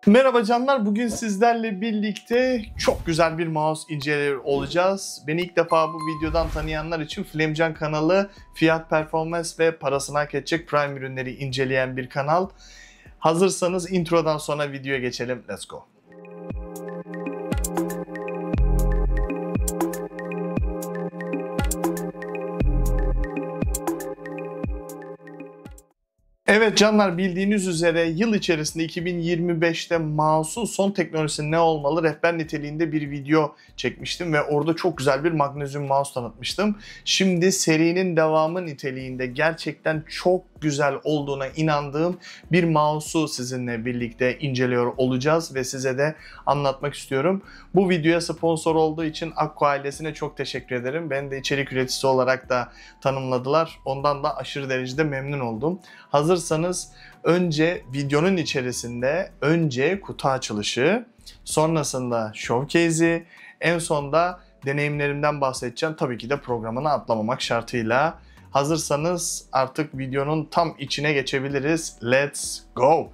Merhaba canlar, bugün sizlerle birlikte çok güzel bir mouse inceliyor olacağız. Beni ilk defa bu videodan tanıyanlar için Flamecan kanalı fiyat, performans ve parasını hak edecek Prime ürünleri inceleyen bir kanal. Hazırsanız introdan sonra videoya geçelim. Let's go. Evet canlar, bildiğiniz üzere yıl içerisinde 2025'te mouse'un son teknolojisi ne olmalı rehber niteliğinde bir video çekmiştim ve orada çok güzel bir magnezyum mouse tanıtmıştım. Şimdi serinin devamı niteliğinde gerçekten çok güzel olduğuna inandığım bir mouse'u sizinle birlikte inceliyor olacağız ve size de anlatmak istiyorum. Bu videoya sponsor olduğu için Akko ailesine çok teşekkür ederim. Ben de içerik üreticisi olarak da tanımladılar. Ondan da aşırı derecede memnun oldum. Hazırsanız önce videonun içerisinde kutu açılışı, sonrasında showcase'i, en sonda deneyimlerimden bahsedeceğim. Tabii ki de programını atlamamak şartıyla. Hazırsanız artık videonun tam içine geçebiliriz. Let's go!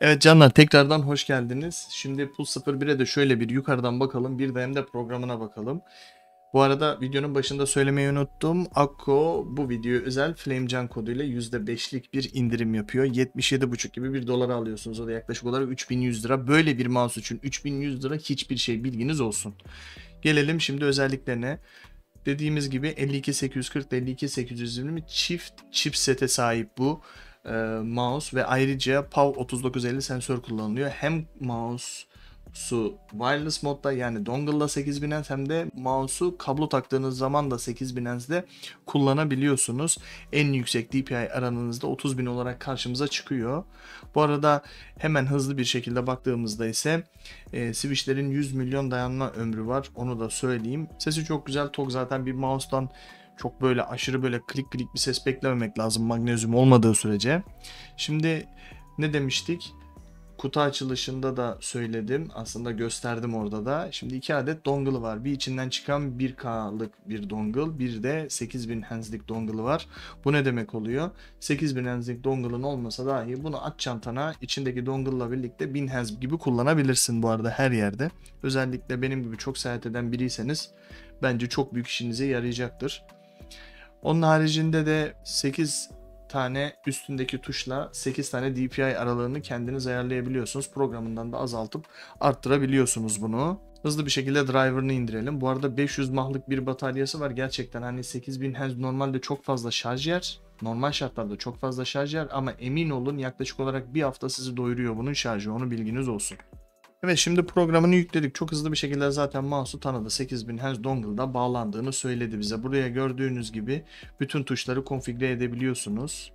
Evet canlar, tekrardan hoş geldiniz. Şimdi Pulse 01'e de şöyle bir yukarıdan bakalım, bir de hem de programına bakalım. Bu arada videonun başında söylemeyi unuttum. Akko bu videoya özel Flamecan koduyla %5'lik bir indirim yapıyor. 77,5 gibi bir dolara alıyorsunuz. O da yaklaşık olarak 3100 lira. Böyle bir mouse için 3100 lira hiçbir şey, bilginiz olsun. Gelelim şimdi özelliklerine. Dediğimiz gibi 52840 ile 52820 çift chipsete sahip bu mouse ve ayrıca PAV 3950 sensör kullanılıyor. Hem mouse'u wireless modda, yani dongle'la 8000 Hz, hem de mouse'u kablo taktığınız zaman da 8000 Hz'de kullanabiliyorsunuz. En yüksek DPI aranızda 30.000 olarak karşımıza çıkıyor. Bu arada hemen hızlı bir şekilde baktığımızda ise switchlerin 100 milyon dayanma ömrü var. Onu da söyleyeyim. Sesi çok güzel. TOG zaten bir mouse'dan çok böyle aşırı böyle klik klik bir ses beklememek lazım, magnezyum olmadığı sürece. Şimdi ne demiştik? Kutu açılışında da söyledim. Aslında gösterdim orada da. Şimdi 2 adet dongle'ı var. Bir içinden çıkan 1K'lık bir dongle, bir de 8000 Hz'lik dongle'ı var. Bu ne demek oluyor? 8000 Hz'lik dongle'ın olmasa dahi bunu aç çantana, içindeki dongle'la birlikte 1000 Hz gibi kullanabilirsin bu arada her yerde. Özellikle benim gibi çok seyahat eden biriyseniz bence çok büyük işinize yarayacaktır. Onun haricinde de 8 tane üstündeki tuşla 8 tane DPI aralığını kendiniz ayarlayabiliyorsunuz. Programından da azaltıp arttırabiliyorsunuz bunu. Hızlı bir şekilde driver'ını indirelim. Bu arada 500 mAh'lık bir bataryası var. Gerçekten hani 8000 Hz normalde çok fazla şarj yer. Normal şartlarda çok fazla şarj yer ama emin olun yaklaşık olarak bir hafta sizi doyuruyor bunun şarjı. Onu bilginiz olsun. Evet, şimdi programını yükledik. Çok hızlı bir şekilde zaten mouse'u tanıdı. 8000 Hz dongle'da bağlandığını söyledi bize. Buraya gördüğünüz gibi bütün tuşları konfigüre edebiliyorsunuz.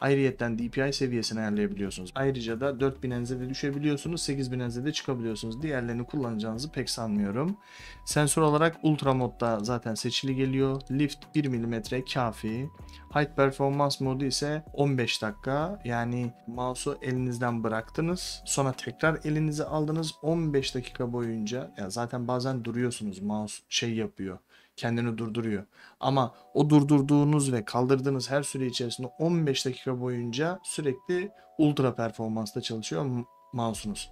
Ayrıyetten DPI seviyesini ayarlayabiliyorsunuz. Ayrıca da 4000 Hz'e de düşebiliyorsunuz, 8000 Hz'e de çıkabiliyorsunuz. Diğerlerini kullanacağınızı pek sanmıyorum. Sensör olarak ultra modda zaten seçili geliyor. Lift 1 mm kafi. High performance modu ise 15 dakika. Yani mouse'u elinizden bıraktınız. Sonra tekrar elinize aldınız. 15 dakika boyunca, ya zaten bazen duruyorsunuz. Mouse şey yapıyor, kendini durduruyor. Ama o durdurduğunuz ve kaldırdığınız her süre içerisinde 15 dakika boyunca sürekli ultra performansta çalışıyor mouse'unuz.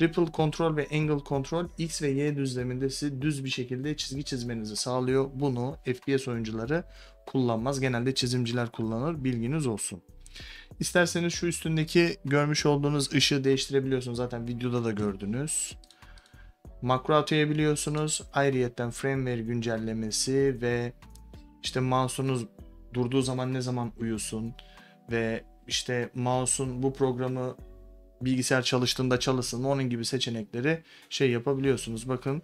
Ripple Control ve Angle Control X ve Y düzleminde sizi düz bir şekilde çizgi çizmenizi sağlıyor. Bunu FPS oyuncuları kullanmaz. Genelde çizimciler kullanır. Bilginiz olsun. İsterseniz şu üstündeki görmüş olduğunuz ışığı değiştirebiliyorsunuz. Zaten videoda da gördünüz. Makro atayabiliyorsunuz. Ayrıyetten firmware güncellemesi ve işte mouse'unuz durduğu zaman ne zaman uyusun ve işte mouse'un bu programı bilgisayar çalıştığında çalışsın, onun gibi seçenekleri şey yapabiliyorsunuz. Bakın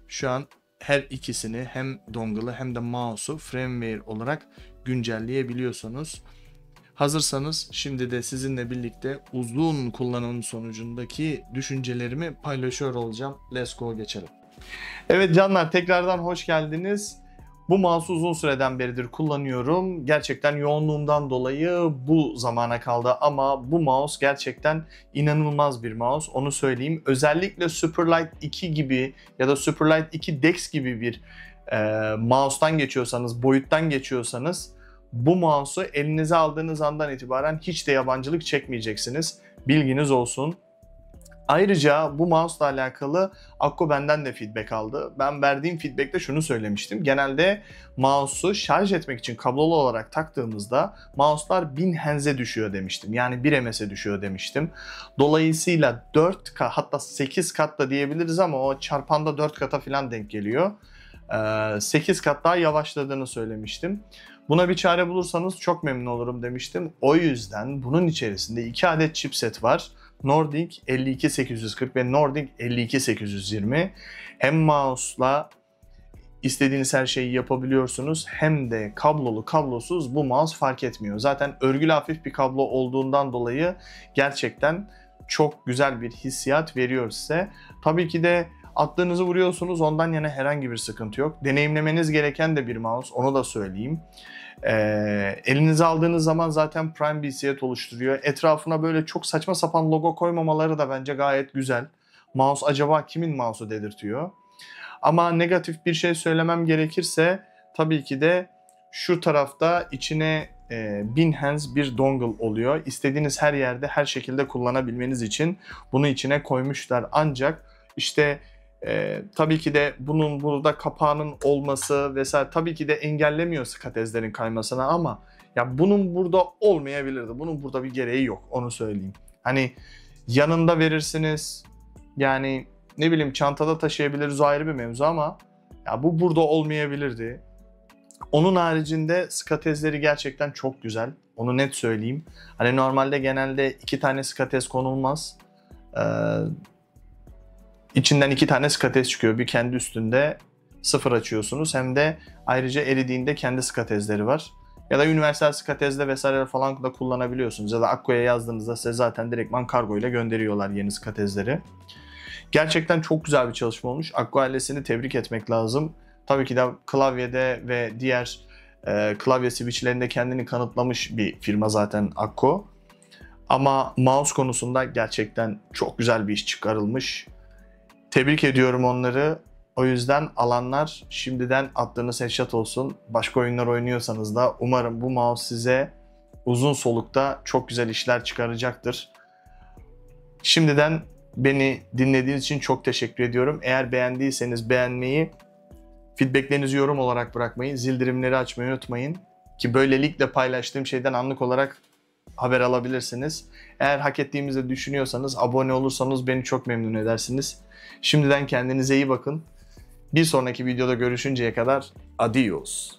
şu an her ikisini, hem dongle'ı hem de mouse'u firmware olarak güncelleyebiliyorsunuz. Hazırsanız şimdi de sizinle birlikte uzun kullanım sonucundaki düşüncelerimi paylaşıyor olacağım. Let's go, geçelim. Evet canlar, tekrardan hoş geldiniz. Bu mouse'u uzun süreden beridir kullanıyorum. Gerçekten yoğunluğumdan dolayı bu zamana kaldı ama bu mouse gerçekten inanılmaz bir mouse. Onu söyleyeyim. Özellikle Superlight 2 gibi ya da Superlight 2 Dex gibi bir mouse'tan geçiyorsanız, boyuttan geçiyorsanız bu mouse'u elinize aldığınız andan itibaren hiç de yabancılık çekmeyeceksiniz. Bilginiz olsun. Ayrıca bu mouse'la alakalı Akko benden de feedback aldı. Ben verdiğim feedback'te şunu söylemiştim. Genelde mouse'u şarj etmek için kablolu olarak taktığımızda mouse'lar 1000 Hz'e düşüyor demiştim. Yani 1 ms'e düşüyor demiştim. Dolayısıyla 4 kat, hatta 8 kat da diyebiliriz ama o çarpanda 4 kata falan denk geliyor. 8 kat daha yavaşladığını söylemiştim. Buna bir çare bulursanız çok memnun olurum demiştim. O yüzden bunun içerisinde 2 adet chipset var. Nordic 52840 ve Nordic 52820. Hem mouse'la istediğiniz her şeyi yapabiliyorsunuz, hem de kablolu kablosuz bu mouse fark etmiyor. Zaten örgülü hafif bir kablo olduğundan dolayı gerçekten çok güzel bir hissiyat veriyor size. Tabii ki de attığınızı vuruyorsunuz, ondan yana herhangi bir sıkıntı yok. Deneyimlemeniz gereken de bir mouse, onu da söyleyeyim. Elinize aldığınız zaman zaten Prime bir hissiyat oluşturuyor. Etrafına böyle çok saçma sapan logo koymamaları da bence gayet güzel. Mouse acaba kimin mouse'u dedirtiyor. Ama negatif bir şey söylemem gerekirse tabii ki de şu tarafta içine Behance bir dongle oluyor. İstediğiniz her yerde her şekilde kullanabilmeniz için bunu içine koymuşlar. Ancak işte tabii ki de bunun burada kapağının olması vesaire tabii ki de engellemiyor skatezlerin kaymasına ama ya bunun burada olmayabilirdi. Bunun burada bir gereği yok, onu söyleyeyim. Hani yanında verirsiniz. Yani ne bileyim çantada taşıyabiliriz, o ayrı bir mevzu ama ya bu burada olmayabilirdi. Onun haricinde skatezleri gerçekten çok güzel. Onu net söyleyeyim. Hani normalde genelde 2 tane skatez konulmaz. İçinden 2 tane skatez çıkıyor. Bir kendi üstünde 0 açıyorsunuz. Hem de ayrıca eridiğinde kendi skatezleri var. Ya da universal skatezle vesaire falan da kullanabiliyorsunuz. Ya da Akko'ya yazdığınızda size zaten direktman kargo ile gönderiyorlar yeni skatezleri. Gerçekten çok güzel bir çalışma olmuş. Akko ailesini tebrik etmek lazım. Tabii ki de klavyede ve diğer klavye switchlerinde kendini kanıtlamış bir firma zaten Akko. Ama mouse konusunda gerçekten çok güzel bir iş çıkarılmış. Tebrik ediyorum onları. O yüzden alanlar şimdiden attığınız headshot olsun. Başka oyunlar oynuyorsanız da umarım bu mouse size uzun solukta çok güzel işler çıkaracaktır. Şimdiden beni dinlediğiniz için çok teşekkür ediyorum. Eğer beğendiyseniz beğenmeyi, feedbacklerinizi yorum olarak bırakmayı, zildirimleri açmayı unutmayın. Ki böylelikle paylaştığım şeyden anlık olarak haber alabilirsiniz. Eğer hak ettiğimizi düşünüyorsanız, abone olursanız beni çok memnun edersiniz. Şimdiden kendinize iyi bakın. Bir sonraki videoda görüşünceye kadar adios.